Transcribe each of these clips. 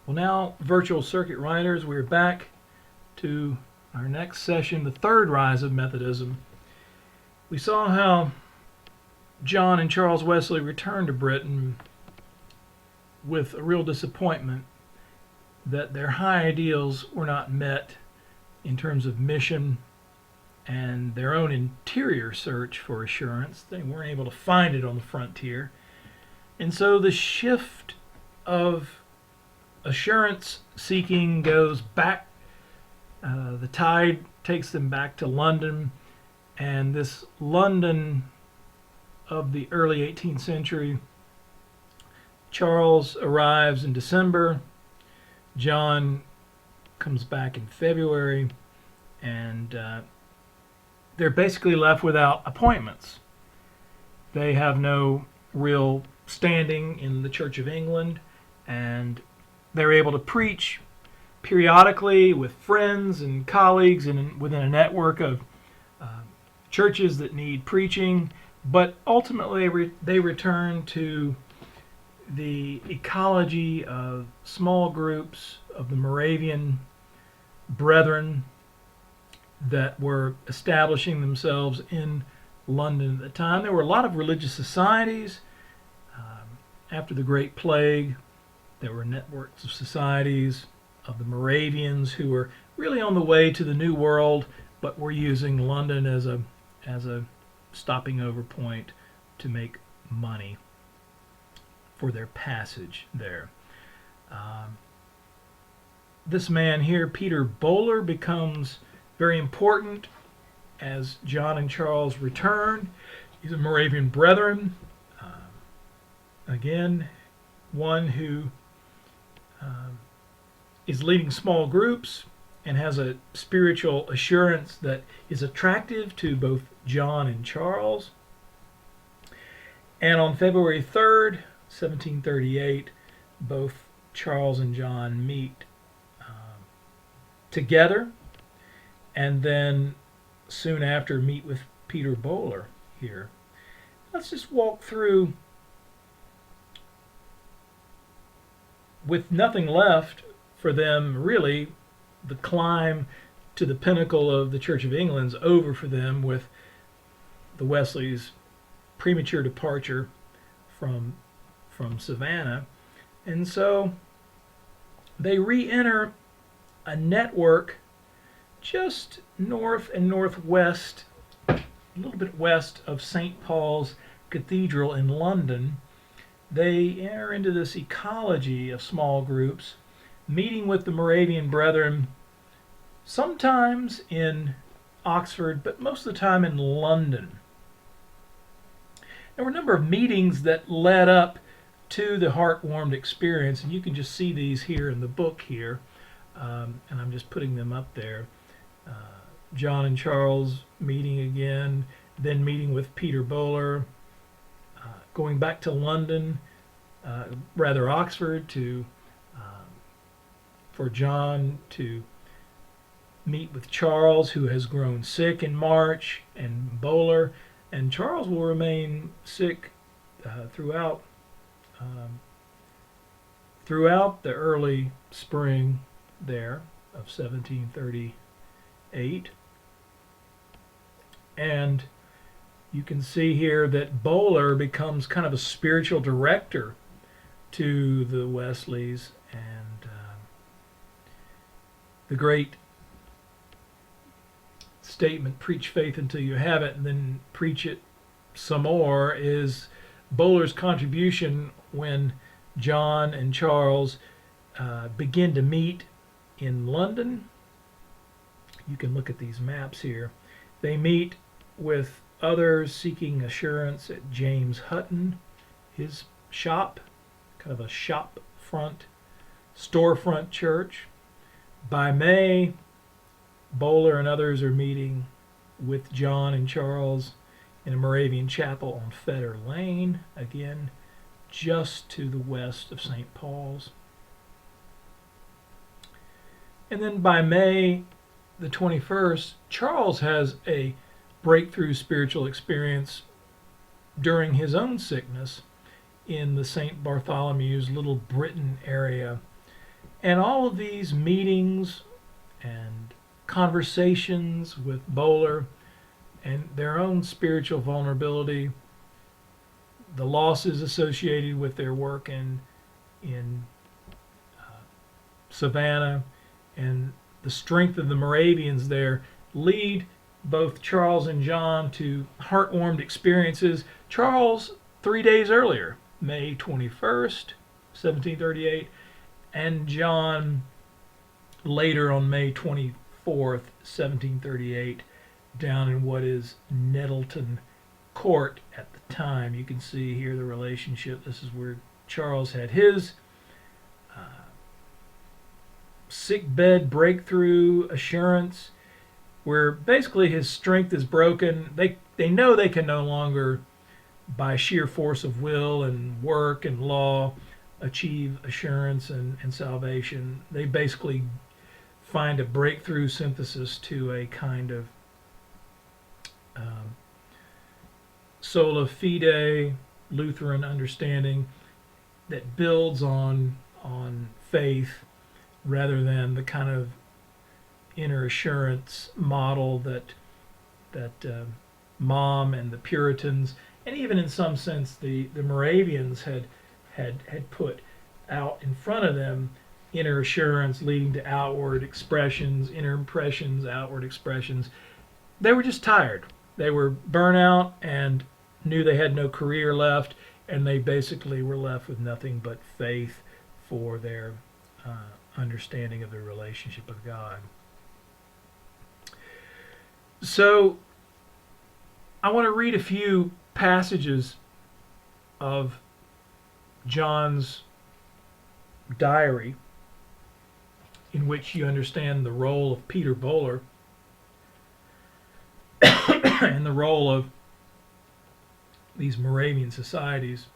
Well, now, virtual circuit riders, we're back to our next session, the Third Rise of Methodism. We saw how John and Charles Wesley returned to Britain with a real disappointment that their high ideals were not met in terms of mission and their own interior search for assurance. They weren't able to find it on the frontier. And so the shift of assurance seeking goes back. The tide takes them back to London, and this London of the early 18th century, Charles arrives in December, John comes back in February, and they're basically left without appointments. They have no real standing in the Church of England, and they're able to preach periodically with friends and colleagues and within a network of churches that need preaching, but ultimately they return to the ecology of small groups of the Moravian brethren that were establishing themselves in London at the time. There were a lot of religious societies. After the Great Plague, there were networks of societies of the Moravians who were really on the way to the New World, but were using London as a stopping over point to make money for their passage there. This man here, Peter Bowler, becomes very important as John and Charles return. He's a Moravian brethren. Again, one who is leading small groups and has a spiritual assurance that is attractive to both John and Charles. And on February 3rd, 1738, both Charles and John meet together, and then soon after meet with Peter Bowler here. Let's just walk through. With nothing left for them, really, the climb to the pinnacle of the Church of England's over for them with the Wesleys' premature departure from Savannah. And so they re-enter a network just north and northwest, a little bit west of St. Paul's Cathedral in London. They enter into this ecology of small groups, meeting with the Moravian brethren, sometimes in Oxford, but most of the time in London. There were a number of meetings that led up to the heart-warmed experience, and you can just see these here in the book here, and I'm just putting them up there. John and Charles meeting again, then meeting with Peter Bowler, going back to London, rather Oxford, for John to meet with Charles, who has grown sick in March, and Bowler, and Charles will remain sick throughout the early spring there of 1738. And you can see here that Bowler becomes kind of a spiritual director to the Wesleys, and the great statement, preach faith until you have it and then preach it some more, is Bowler's contribution when John and Charles begin to meet in London. You can look at these maps here. They meet with others seeking assurance at James Hutton, his shop, kind of a shop front, storefront church. By May, Bowler and others are meeting with John and Charles in a Moravian chapel on Fetter Lane, again, just to the west of St. Paul's. And then by May the 21st, Charles has a breakthrough spiritual experience during his own sickness in the St. Bartholomew's, Little Britain area. And all of these meetings and conversations with Bowler and their own spiritual vulnerability, the losses associated with their work in Savannah, and the strength of the Moravians there lead both Charles and John to heartwarmed experiences. Charles, 3 days earlier, May 21st, 1738, and John later on May 24th, 1738, down in what is Nettleton Court at the time. You can see here the relationship. This is where Charles had his sick bed breakthrough assurance, where basically his strength is broken. They know they can no longer, by sheer force of will and work and law, achieve assurance and salvation. They basically find a breakthrough synthesis to a kind of sola fide Lutheran understanding that builds on faith rather than the kind of inner assurance model that Mom and the Puritans, and even in some sense the Moravians had put out in front of them. Inner assurance leading to outward expressions, inner impressions, outward expressions. They were just tired. They were burnout and knew they had no career left, and they basically were left with nothing but faith for their understanding of their relationship with God. So I want to read a few passages of John's diary in which you understand the role of Peter Bowler and the role of these Moravian societies.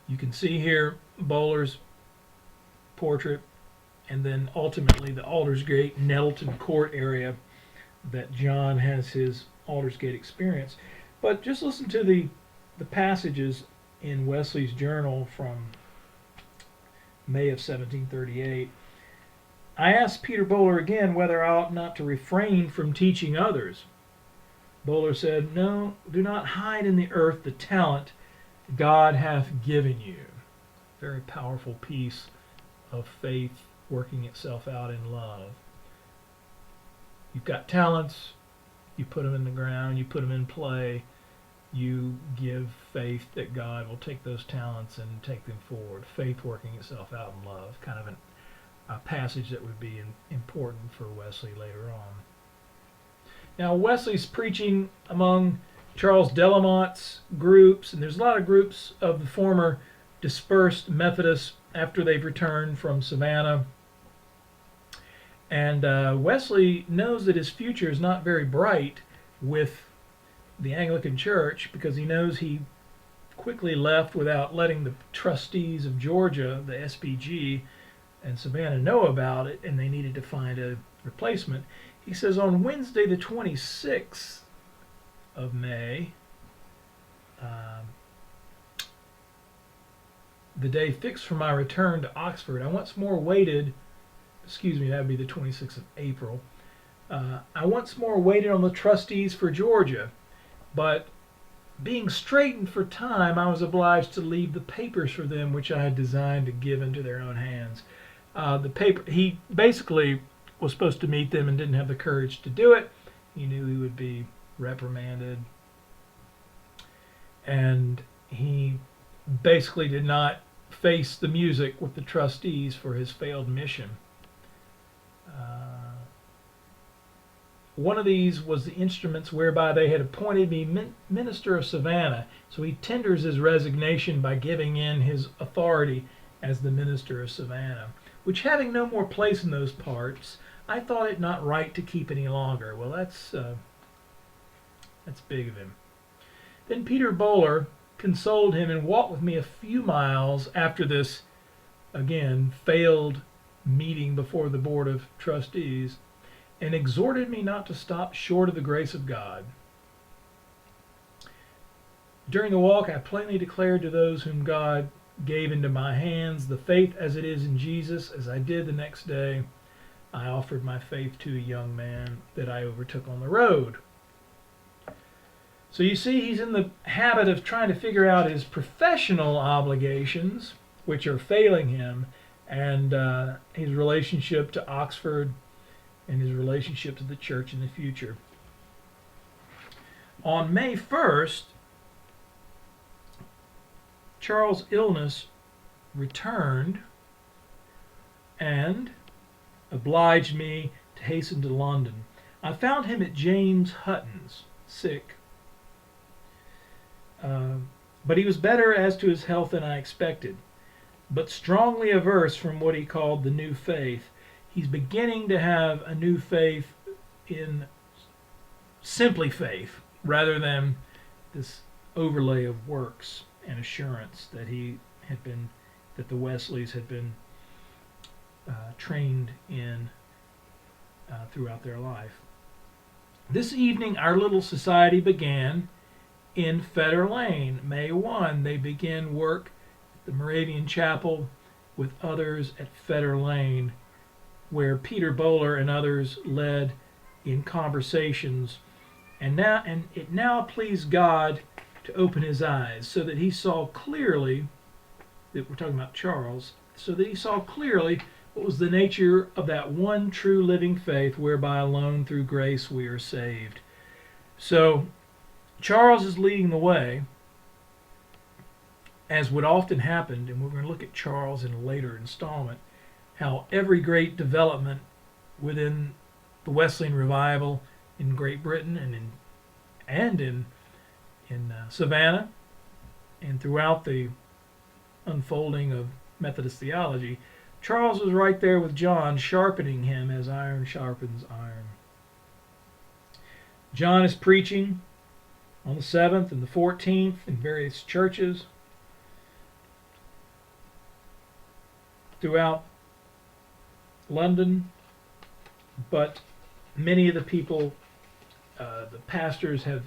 You can see here Bowler's portrait, and then ultimately the Aldersgate, Nettleton Court area that John has his Aldersgate experience. But just listen to the passages in Wesley's journal from May of 1738. I asked Peter Bowler again whether I ought not to refrain from teaching others. Bowler said, "No, do not hide in the earth the talent God hath given you." Very powerful piece of faith working itself out in love. You've got talents, you put them in the ground, you put them in play, you give faith that God will take those talents and take them forward. Faith working itself out in love, kind of a passage that would be important for Wesley later on. Now, Wesley's preaching among Charles Delamont's groups, and there's a lot of groups of the former dispersed Methodists after they've returned from Savannah. And Wesley knows that his future is not very bright with the Anglican Church, because he knows he quickly left without letting the trustees of Georgia, the SBG, and Savannah know about it, and they needed to find a replacement. He says, on Wednesday the 26th of May, the day fixed for my return to Oxford, I once more waited, that would be the 26th of April, I once more waited on the trustees for Georgia, but being straitened for time, I was obliged to leave the papers for them which I had designed to give into their own hands. He basically was supposed to meet them and didn't have the courage to do it. He knew he would be reprimanded, and he basically did not face the music with the trustees for his failed mission. One of these was the instruments whereby they had appointed me minister of Savannah. So he tenders his resignation by giving in his authority as the minister of Savannah, which, having no more place in those parts, I thought it not right to keep any longer. Well, that's big of him. Then Peter Bowler consoled him and walked with me a few miles after this, again, failed meeting before the Board of Trustees, and exhorted me not to stop short of the grace of God. During the walk, I plainly declared to those whom God gave into my hands the faith as it is in Jesus. As I did the next day, I offered my faith to a young man that I overtook on the road. So you see, he's in the habit of trying to figure out his professional obligations, which are failing him, and his relationship to Oxford and his relationship to the church in the future. On May 1st, Charles' illness returned and obliged me to hasten to London. I found him at James Hutton's, sick. But he was better as to his health than I expected, but strongly averse from what he called the new faith. He's beginning to have a new faith in simply faith, rather than this overlay of works and assurance that that the Wesleys had been trained in throughout their life. This evening, our little society began in Fetter Lane. May 1, they began work at the Moravian Chapel with others at Fetter Lane, where Peter Bowler and others led in conversations. And it now pleased God to open his eyes so that he saw clearly, that we're talking about Charles, so that he saw clearly what was the nature of that one true living faith whereby alone through grace we are saved. So Charles is leading the way, as would often happen, and we're going to look at Charles in a later installment, how every great development within the Wesleyan revival in Great Britain and in Savannah and throughout the unfolding of Methodist theology, Charles was right there with John, sharpening him as iron sharpens iron. John is preaching on the 7th and the 14th in various churches throughout London, but many of the people, the pastors, have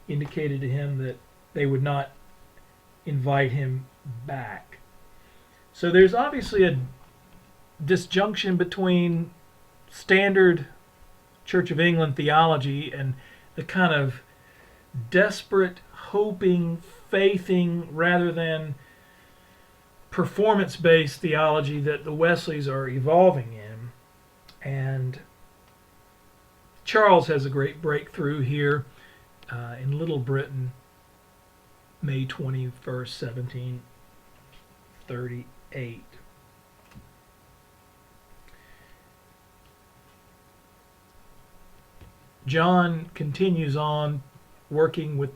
indicated to him that they would not invite him back. So there's obviously a disjunction between standard Church of England theology and the kind of desperate, hoping, faithing, rather than performance-based theology that the Wesleys are evolving in. And Charles has a great breakthrough here in Little Britain, May 21st, 1738. John continues on working with